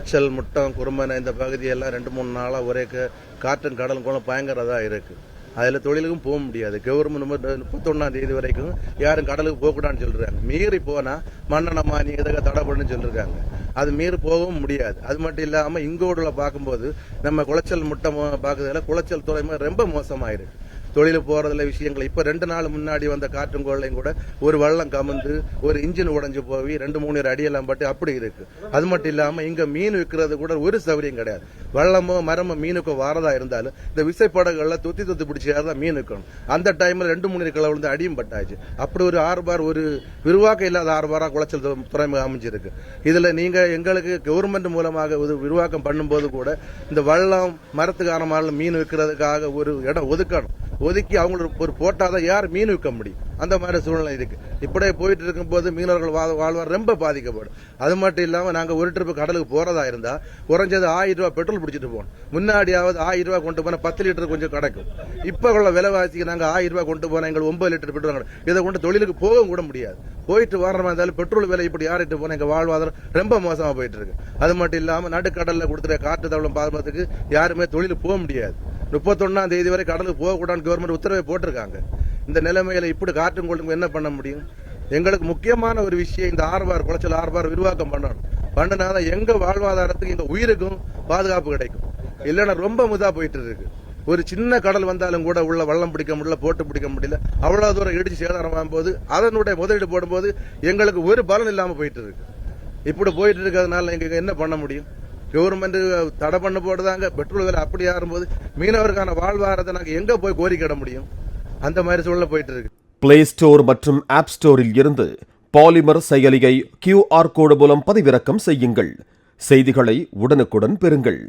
குளச்சல், முட்டம், குறும்பனை இந்த பகுதியெல்லாம் 2-3 நாளாக ஒரே காற்றும் கடலும் கூட பயங்கரதாக இருக்குது. அதில் தொழிலுக்கும் போக முடியாது. கவர்மெண்ட் 31ஆம் தேதி வரைக்கும் யாரும் கடலுக்கு போகக்கூடாதுன்னு சொல்லிருக்காங்க. மீறி போனால் மண்ணெண்ண மானி எதாக தடை பண்ணுன்னு சொல்லியிருக்காங்க. அது மீறி போகவும் முடியாது. அது மட்டும் இல்லாமல் இங்கோடுல பார்க்கும்போது நம்ம குளச்சல் முட்டம் பார்க்கறதுல குளச்சல் துறைமுகம் ரொம்ப மோசமாயிருக்கு. தொழில் போறதுல விஷயங்கள் இப்போ 2 நாள் முன்னாடி வந்த காற்றும் கோள்லையும் கூட ஒரு வள்ளம் கமந்து ஒரு இன்ஜின் உடைஞ்சு போய் 2-3 அடியெல்லாம் பட்டு அப்படி இருக்கு. அது மட்டும் இல்லாம இங்க மீன் விற்கிறது கூட ஒரு சௌகரியம் கிடையாது. வள்ளமோ மரமோ மீனுக்கோ வாரதா இருந்தாலும் இந்த விசைப்படகுகள்ல தொத்தி பிடிச்சாதான் மீன் விற்கணும். அந்த டைம்ல 2-3 கிலோ விழுந்து அடியும் பட்டாச்சு. அப்படி ஒரு ஆர்பார், ஒரு விரிவாக்கம் இல்லாத ஆர்பாரா குளச்சல் துறைமுகம் அமைஞ்சிருக்கு. இதுல நீங்க எங்களுக்கு கவர்மெண்ட் மூலமாக ஒரு விரிவாக்கம் பண்ணும்போது கூட இந்த வள்ளம் மரத்துக்கான மீன் விற்கிறதுக்காக ஒரு இடம் ஒதுக்கி அவங்களுக்கு ஒரு போட்டாதான் யார் மீன் விற்க முடியும். அந்த மாதிரி சூழ்நிலை இருக்கு. இப்படியே போயிட்டு இருக்கும் போது மீனவர்கள் வாழ்வார் ரொம்ப பாதிக்கப்படும். அது மட்டும் இல்லாம நாங்க ஒரு ட்ரிப் கடலுக்கு போறதா இருந்தா குறைஞ்சது 1000 ரூபாய் பெட்ரோல் பிடிச்சிட்டு போகணும். முன்னாடியாவது 1000 ரூபாய் கொண்டு போனா 10 லிட்டர் கொஞ்சம் கிடைக்கும். இப்ப உள்ள விலைவாசிக்கு நாங்க 1000 ரூபாய் கொண்டு போனா எங்களுக்கு 9 லிட்டர் பெட்ரோல் இதை கொண்டு தொழிலுக்கு போக கூட முடியாது. போயிட்டு வரமா இருந்தாலும் பெட்ரோல் விலை இப்படி யாரிட்டு போனா எங்க வாழ்வாதாரம் ரொம்ப மோசமா போயிட்டு இருக்கு. அது மட்டும் இல்லாம நடுக்கடல்ல கொடுத்துற காற்று தவளம் பாதுகாத்துக்கு யாருமே தொழிலுக்கு போக முடியாது. 31ஆம் தேதி வரை கடலுக்கு போகக்கூடாதுன்னு கவர்மெண்ட் உத்தரவை போட்டிருக்காங்க. இந்த நிலைமையில இப்படி காற்றும் கொள்ளுங்க என்ன பண்ண முடியும்? எங்களுக்கு முக்கியமான ஒரு விஷயம் இந்த ஆர்பார், குளச்சல் ஆர்பார் விரிவாக்கம் பண்ணணும். பண்ணினாதான் எங்க வாழ்வாதாரத்துக்கு எங்க உயிருக்கும் பாதுகாப்பு கிடைக்கும். இல்லைன்னா ரொம்ப முதா போயிட்டு இருக்கு. ஒரு சின்ன கடல் வந்தாலும் கூட உள்ள வள்ளம் பிடிக்க முடியல, போட்டு பிடிக்க முடியல. அவ்வளவு தூரம் இடிச்சு சேதாரம் போது அதனுடைய முதலீடு போடும்போது எங்களுக்கு ஒரு பலன் இல்லாம போயிட்டு இருக்கு. இப்படி போயிட்டு இருக்கிறதுனால எங்க என்ன பண்ண முடியும்? கவர்மெண்ட் தடை பண்ண போடுதாங்க. பெட்ரோல் விலை அப்படி ஆறும்போது மீனவருக்கான வாழ்வாதாரத்தை நாங்க எங்க போய் கோரிக்கிட முடியும்? அந்த மாதிரி சூழ்நிலை போயிட்டு இருக்கு. பிளே ஸ்டோர் மற்றும் ஆப் ஸ்டோரில் இருந்து பாலிமர் செயலியை QR கோடு மூலம் பதிவிறக்கம் செய்யுங்கள். செய்திகளை உடனுக்குடன் பெறுங்கள்.